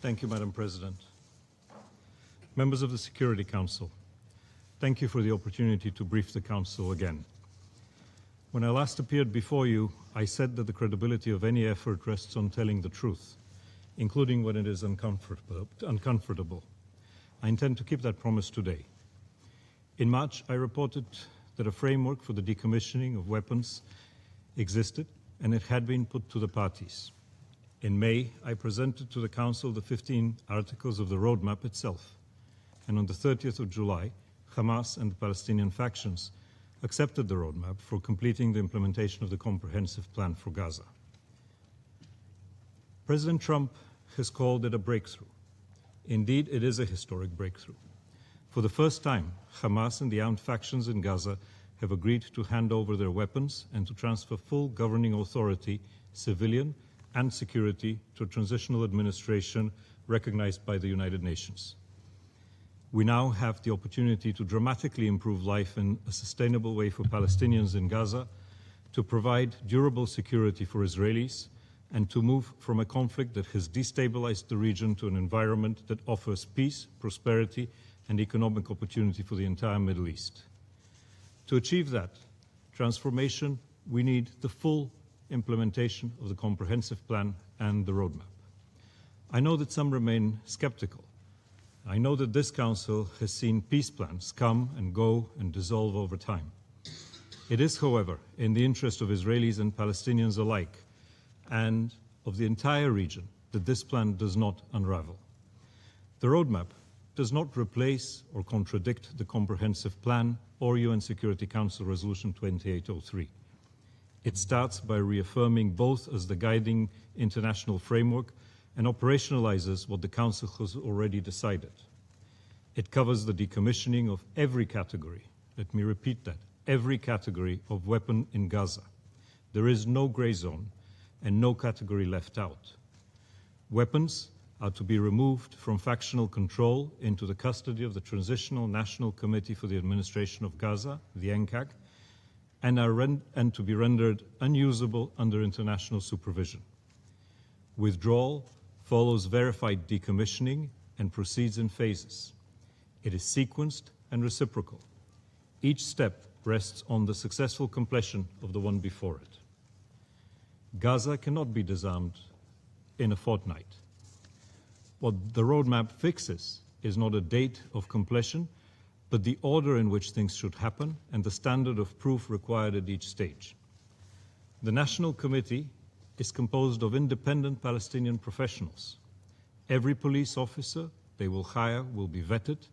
Thank you, Madam President. Members of the Security Council, thank you for the opportunity to brief the Council again. When I last appeared before you, I said that the credibility of any effort rests on telling the truth, including when it is uncomfortable. I intend to keep that promise today. In March, I reported that a framework for the decommissioning of weapons existed, and it had been put to the parties. In May, I presented to the Council the 15 articles of the roadmap itself. And on the 30th of July, Hamas and the Palestinian factions accepted the roadmap for completing the implementation of the comprehensive plan for Gaza. President Trump has called it a breakthrough. Indeed, it is a historic breakthrough. For the first time, Hamas and the armed factions in Gaza have agreed to hand over their weapons and to transfer full governing authority, civilian and security, to a transitional administration recognized by the United Nations. We now have the opportunity to dramatically improve life in a sustainable way for Palestinians in Gaza, to provide durable security for Israelis, and to move from a conflict that has destabilized the region to an environment that offers peace, prosperity, and economic opportunity for the entire Middle East. To achieve that transformation, we need the full implementation of the comprehensive plan and the roadmap. I know that some remain skeptical. I know that this Council has seen peace plans come and go and dissolve over time. It is, however, in the interest of Israelis and Palestinians alike and of the entire region that this plan does not unravel. The roadmap does not replace or contradict the comprehensive plan or UN Security Council Resolution 2803. It starts by reaffirming both as the guiding international framework and operationalizes what the Council has already decided. It covers the decommissioning of every category, let me repeat that, every category of weapon in Gaza. There is no gray zone and no category left out. Weapons are to be removed from factional control into the custody of the Transitional National Committee for the Administration of Gaza, the NCAC, and to be rendered unusable under international supervision. Withdrawal follows verified decommissioning and proceeds in phases. It is sequenced and reciprocal. Each step rests on the successful completion of the one before it. Gaza cannot be disarmed in a fortnight. What the roadmap fixes is not a date of completion, but the order in which things should happen and the standard of proof required at each stage. The National Committee is composed of independent Palestinian professionals. Every police officer they will hire will be vetted,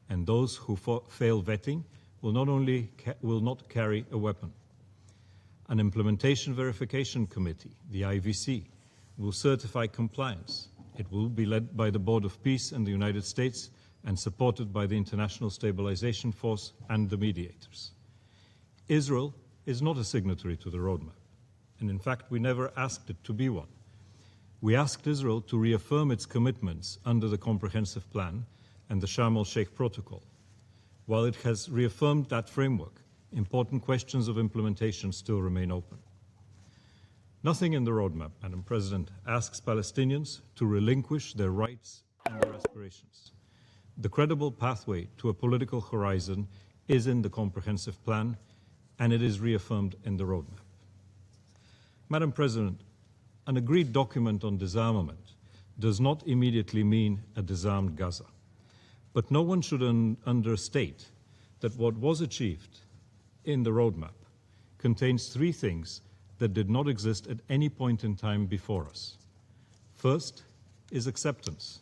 and those who fail vetting will not carry a weapon. An Implementation Verification Committee, the IVC, will certify compliance. It will be led by the Board of Peace and the United States and supported by the International Stabilization Force and the mediators. Israel is not a signatory to the roadmap, and in fact, we never asked it to be one. We asked Israel to reaffirm its commitments under the Comprehensive Plan and the Sharm el-Sheikh Protocol. While it has reaffirmed that framework, important questions of implementation still remain open. Nothing in the roadmap, Madam President, asks Palestinians to relinquish their rights and their aspirations. The credible pathway to a political horizon is in the comprehensive plan, and it is reaffirmed in the roadmap. Madam President, an agreed document on disarmament does not immediately mean a disarmed Gaza. But no one should understate that what was achieved in the roadmap contains three things that did not exist at any point in time before us. First is acceptance.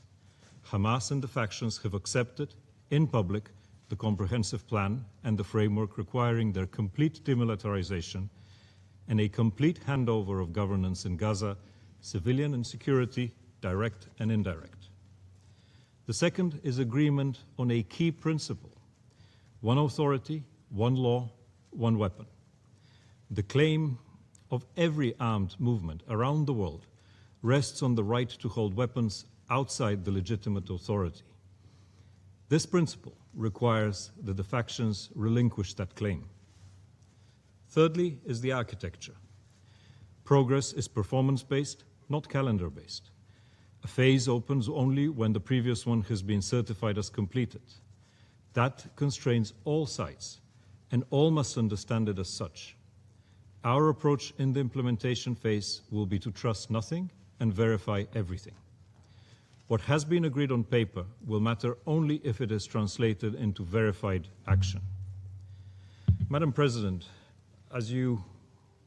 Hamas and the factions have accepted, in public, the comprehensive plan and the framework requiring their complete demilitarization and a complete handover of governance in Gaza, civilian and security, direct and indirect. The second is agreement on a key principle: one authority, one law, one weapon. The claim of every armed movement around the world rests on the right to hold weapons outside the legitimate authority. This principle requires that the factions relinquish that claim. Thirdly is the architecture. Progress is performance-based, not calendar-based. A phase opens only when the previous one has been certified as completed. That constrains all sides, and all must understand it as such. Our approach in the implementation phase will be to trust nothing and verify everything. What has been agreed on paper will matter only if it is translated into verified action. Madam President, as you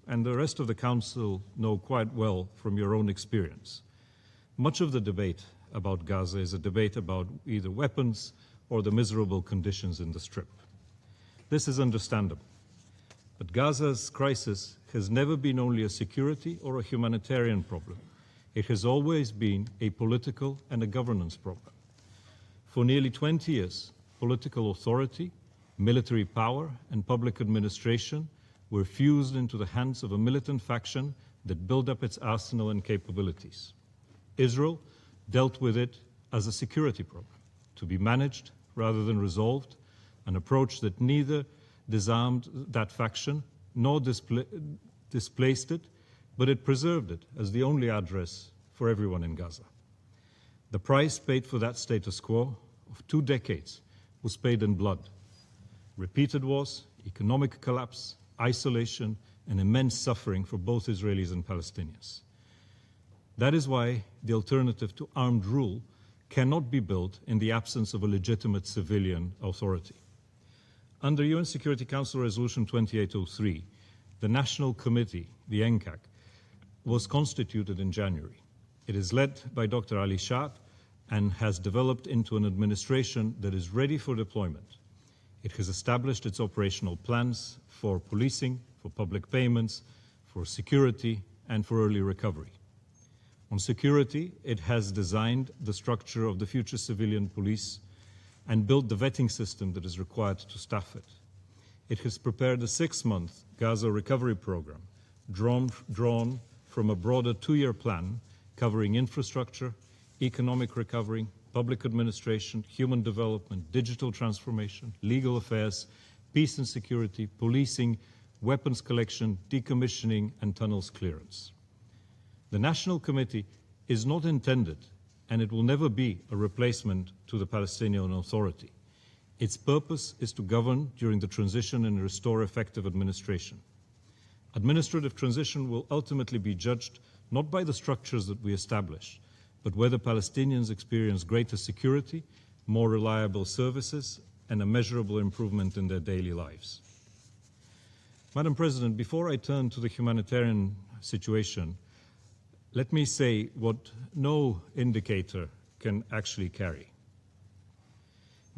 and the rest of the Council know quite well from your own experience, much of the debate about Gaza is a debate about either weapons or the miserable conditions in the Strip. This is understandable. But Gaza's crisis has never been only a security or a humanitarian problem. It has always been a political and a governance problem. For nearly 20 years, political authority, military power, and public administration were fused into the hands of a militant faction that built up its arsenal and capabilities. Israel dealt with it as a security problem, to be managed rather than resolved, an approach that neither disarmed that faction nor displaced it, but it preserved it as the only address for everyone in Gaza. The price paid for that status quo of 2 decades was paid in blood. Repeated wars, economic collapse, isolation, and immense suffering for both Israelis and Palestinians. That is why the alternative to armed rule cannot be built in the absence of a legitimate civilian authority. Under UN Security Council Resolution 2803, the National Committee, the NCAC, was constituted in January. It is led by Dr. Ali Shah and has developed into an administration that is ready for deployment. It has established its operational plans for policing, for public payments, for security, and for early recovery. On security, it has designed the structure of the future civilian police and built the vetting system that is required to staff it. It has prepared a 6-month Gaza recovery program drawn from a broader 2-year plan covering infrastructure, economic recovery, public administration, human development, digital transformation, legal affairs, peace and security, policing, weapons collection, decommissioning, and tunnels clearance. The National Committee is not intended, and it will never be, a replacement to the Palestinian Authority. Its purpose is to govern during the transition and restore effective administration. Administrative transition will ultimately be judged not by the structures that we establish, but whether Palestinians experience greater security, more reliable services, and a measurable improvement in their daily lives. Madam President, before I turn to the humanitarian situation, let me say what no indicator can actually carry.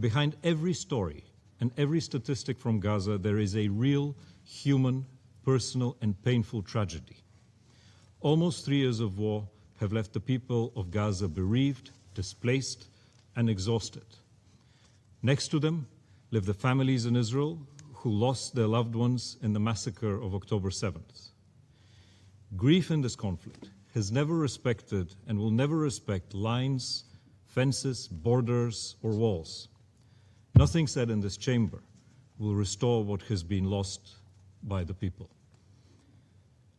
Behind every story and every statistic from Gaza, there is a real human, personal, and painful tragedy. Almost 3 years of war have left the people of Gaza bereaved, displaced, and exhausted. Next to them live the families in Israel who lost their loved ones in the massacre of October 7th. Grief in this conflict has never respected and will never respect lines, fences, borders, or walls. Nothing said in this chamber will restore what has been lost by the people.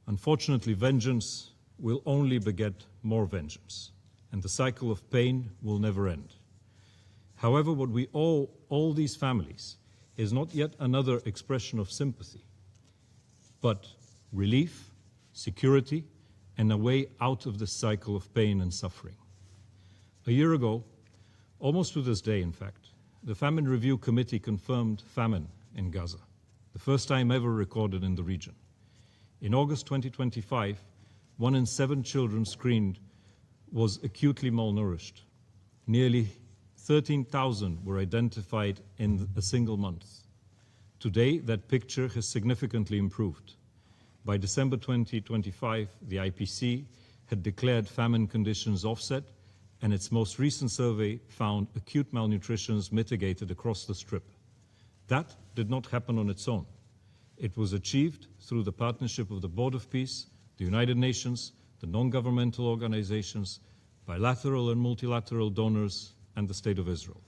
Unfortunately, vengeance will only beget more vengeance, and the cycle of pain will never end. However, what we owe all these families is not yet another expression of sympathy, but relief, security, and a way out of this cycle of pain and suffering. A year ago, almost to this day in fact, the Famine Review Committee confirmed famine in Gaza, the first time ever recorded in the region. In August 2025, 1 in 7 children screened was acutely malnourished. Nearly 13,000 were identified in a single month. Today, that picture has significantly improved. By December 2025, the IPC had declared famine conditions offset, and its most recent survey found acute malnutrition mitigated across the Strip. That did not happen on its own. It was achieved through the partnership of the Board of Peace, the United Nations, the non-governmental organizations, bilateral and multilateral donors, and the State of Israel.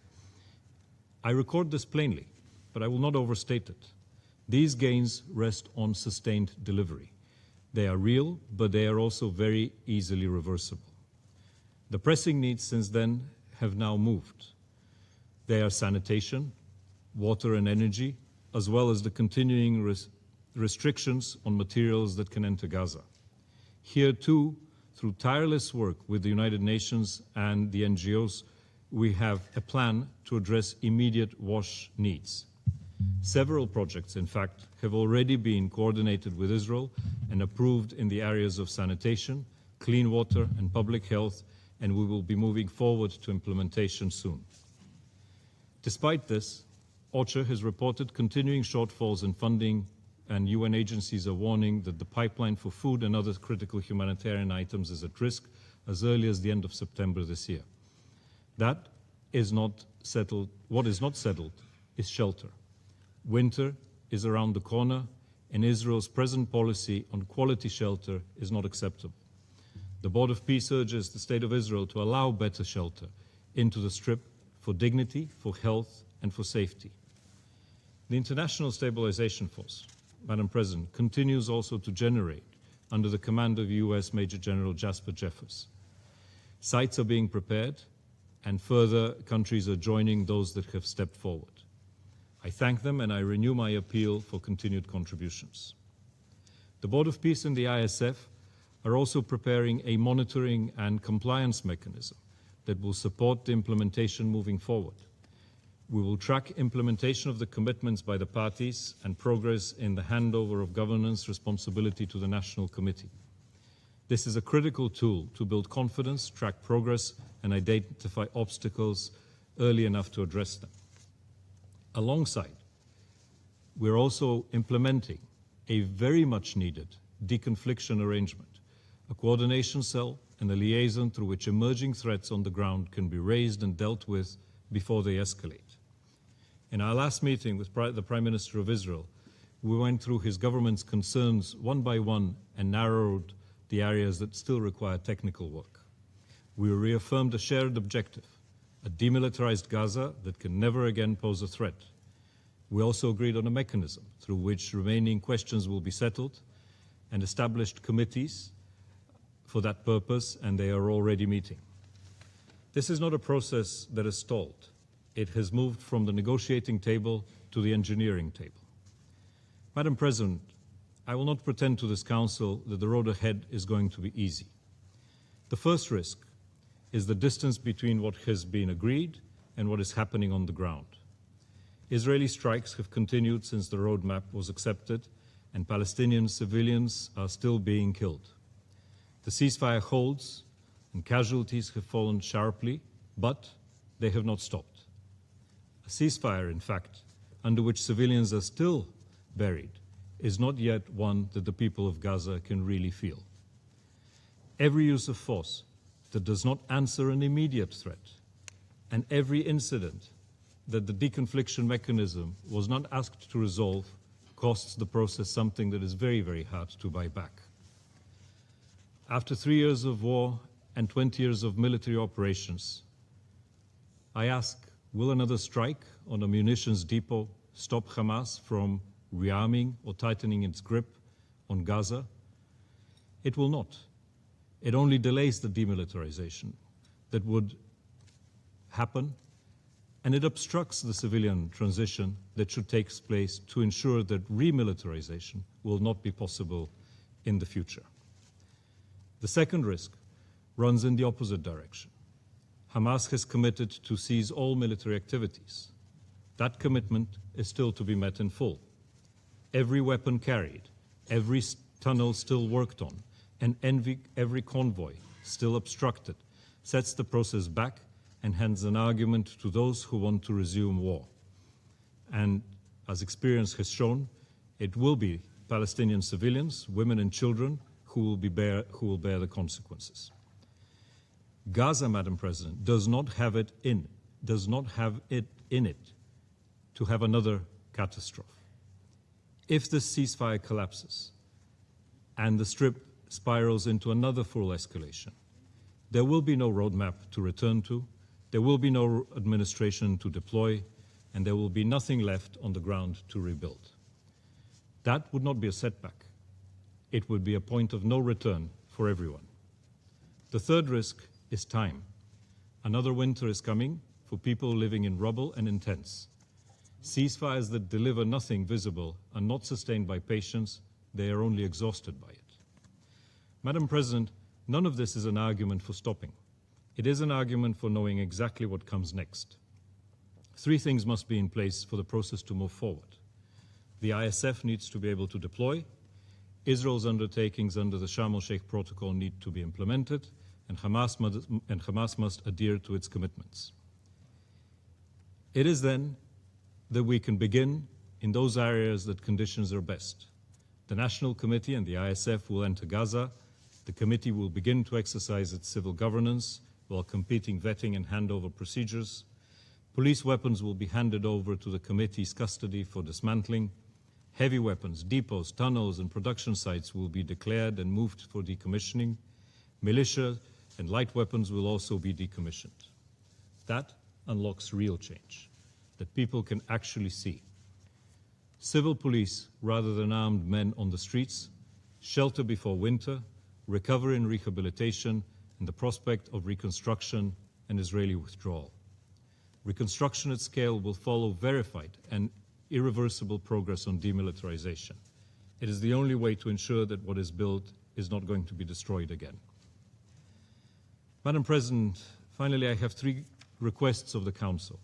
I record this plainly, but I will not overstate it. These gains rest on sustained delivery. They are real, but they are also very easily reversible. The pressing needs since then have now moved. They are sanitation, water and energy, as well as the continuing restrictions on materials that can enter Gaza. Here too, through tireless work with the United Nations and the NGOs, we have a plan to address immediate WASH needs. Several projects, in fact, have already been coordinated with Israel and approved in the areas of sanitation, clean water and public health, and we will be moving forward to implementation soon. Despite this, OCHA has reported continuing shortfalls in funding, and UN agencies are warning that the pipeline for food and other critical humanitarian items is at risk as early as the end of September this year. That is not settled. What is not settled is shelter. Winter is around the corner, and Israel's present policy on quality shelter is not acceptable. The Board of Peace urges the State of Israel to allow better shelter into the Strip for dignity, for health, and for safety. The International Stabilization Force, Madam President, continues also to generate under the command of U.S. Major General Jasper Jeffers. Sites are being prepared, and further countries are joining those that have stepped forward. I thank them and I renew my appeal for continued contributions. The Board of Peace and the ISF are also preparing a monitoring and compliance mechanism that will support the implementation moving forward. We will track implementation of the commitments by the parties and progress in the handover of governance responsibility to the National Committee. This is a critical tool to build confidence, track progress, and identify obstacles early enough to address them. Alongside, we're also implementing a very much needed deconfliction arrangement, a coordination cell and a liaison through which emerging threats on the ground can be raised and dealt with before they escalate. In our last meeting with the Prime Minister of Israel, we went through his government's concerns one by one and narrowed the areas that still require technical work. We reaffirmed a shared objective, a demilitarized Gaza that can never again pose a threat. We also agreed on a mechanism through which remaining questions will be settled and established committees for that purpose, and they are already meeting. This is not a process that has stalled. It has moved from the negotiating table to the engineering table. Madam President, I will not pretend to this Council that the road ahead is going to be easy. The first risk is the distance between what has been agreed and what is happening on the ground. Israeli strikes have continued since the roadmap was accepted, and Palestinian civilians are still being killed. The ceasefire holds, and casualties have fallen sharply, but they have not stopped. A ceasefire, in fact, under which civilians are still buried, is not yet one that the people of Gaza can really feel. Every use of force that does not answer an immediate threat, and every incident that the deconfliction mechanism was not asked to resolve, costs the process something that is very, very hard to buy back. After 3 years of war and 20 years of military operations, I ask, will another strike on a munitions depot stop Hamas from rearming or tightening its grip on Gaza? It will not. It only delays the demilitarization that would happen, and it obstructs the civilian transition that should take place to ensure that remilitarization will not be possible in the future. The second risk runs in the opposite direction. Hamas has committed to cease all military activities. That commitment is still to be met in full. Every weapon carried, every tunnel still worked on, and every convoy still obstructed sets the process back and hands an argument to those who want to resume war. And as experience has shown, it will be Palestinian civilians, women and children, who will bear the consequences. Gaza, Madam President, does not have it in it to have another catastrophe. If the ceasefire collapses and the Strip spirals into another full escalation, there will be no roadmap to return to, there will be no administration to deploy, and there will be nothing left on the ground to rebuild. That would not be a setback. It would be a point of no return for everyone. The third risk is time. Another winter is coming for people living in rubble and in tents. Ceasefires that deliver nothing visible are not sustained by patience, they are only exhausted by it. Madam President, none of this is an argument for stopping. It is an argument for knowing exactly what comes next. Three things must be in place for the process to move forward. The ISF needs to be able to deploy, Israel's undertakings under the Sharm el-Sheikh Protocol need to be implemented, and Hamas must adhere to its commitments. It is then that we can begin in those areas that conditions are best. The National Committee and the ISF will enter Gaza. The committee will begin to exercise its civil governance while completing vetting and handover procedures. Police weapons will be handed over to the committee's custody for dismantling. Heavy weapons, depots, tunnels, and production sites will be declared and moved for decommissioning. Militia and light weapons will also be decommissioned. That unlocks real change that people can actually see. Civil police rather than armed men on the streets, shelter before winter, recovery and rehabilitation, and the prospect of reconstruction and Israeli withdrawal. Reconstruction at scale will follow verified and irreversible progress on demilitarization. It is the only way to ensure that what is built is not going to be destroyed again. Madam President, finally, I have three requests of the Council.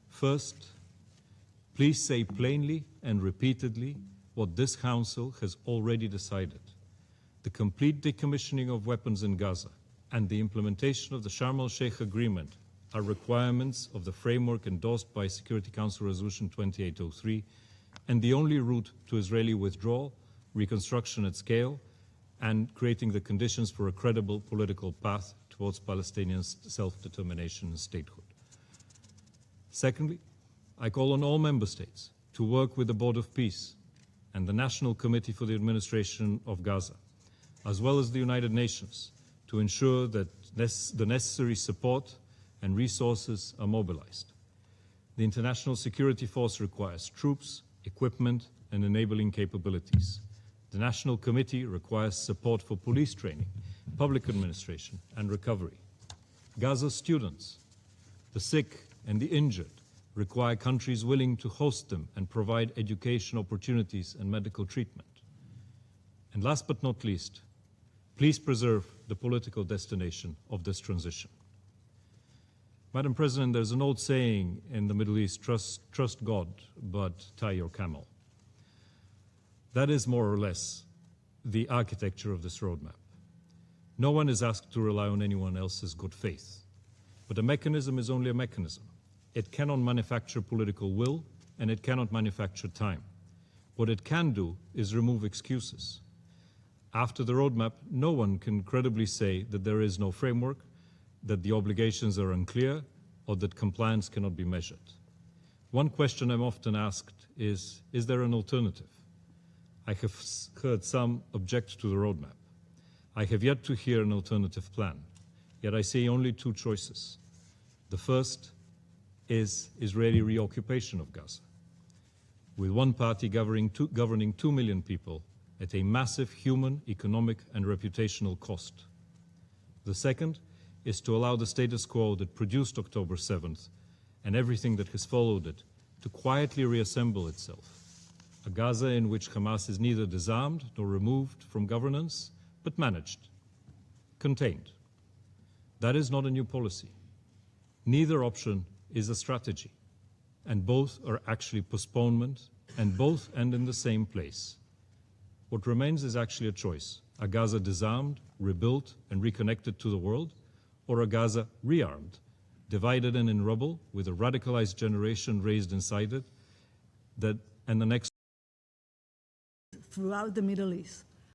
First, please say plainly and repeatedly what this Council has already decided. The complete decommissioning of weapons in Gaza and the implementation of the Sharm el-Sheikh Agreement are requirements of the framework endorsed by Security Council Resolution 2803 and the only route to Israeli withdrawal, reconstruction at scale, and creating the conditions for a credible political path towards Palestinian self-determination and statehood. Secondly, I call on all member states to work with the Board of Peace and the National Committee for the Administration of Gaza, as well as the United Nations, to ensure that the necessary support and resources are mobilized. The International Security Force requires troops, equipment, and enabling capabilities. The National Committee requires support for police training, public administration, and recovery. Gaza's students, the sick, and the injured require countries willing to host them and provide education opportunities and medical treatment. And last but not least, please preserve the political destination of this transition. Madam President, there's an old saying in the Middle East, trust God, but tie your camel. That is more or less the architecture of this roadmap. No one is asked to rely on anyone else's good faith, but a mechanism is only a mechanism. It cannot manufacture political will, and it cannot manufacture time. What it can do is remove excuses. After the roadmap, no one can credibly say that there is no framework, that the obligations are unclear, or that compliance cannot be measured. One question I'm often asked is there an alternative? I have heard some object to the roadmap. I have yet to hear an alternative plan, yet I see only two choices. The first is Israeli reoccupation of Gaza, with one party governing 2 million people at a massive human, economic, and reputational cost. The second is to allow the status quo that produced October 7th and everything that has followed it to quietly reassemble itself. A Gaza in which Hamas is neither disarmed nor removed from governance, but managed, contained. That is not a new policy. Neither option is a strategy, and both are actually postponement, and both end in the same place. What remains is actually a choice: a Gaza disarmed, rebuilt, and reconnected to the world, or a Gaza rearmed, divided and in rubble, with a radicalized generation raised inside it, and the next throughout the Middle East.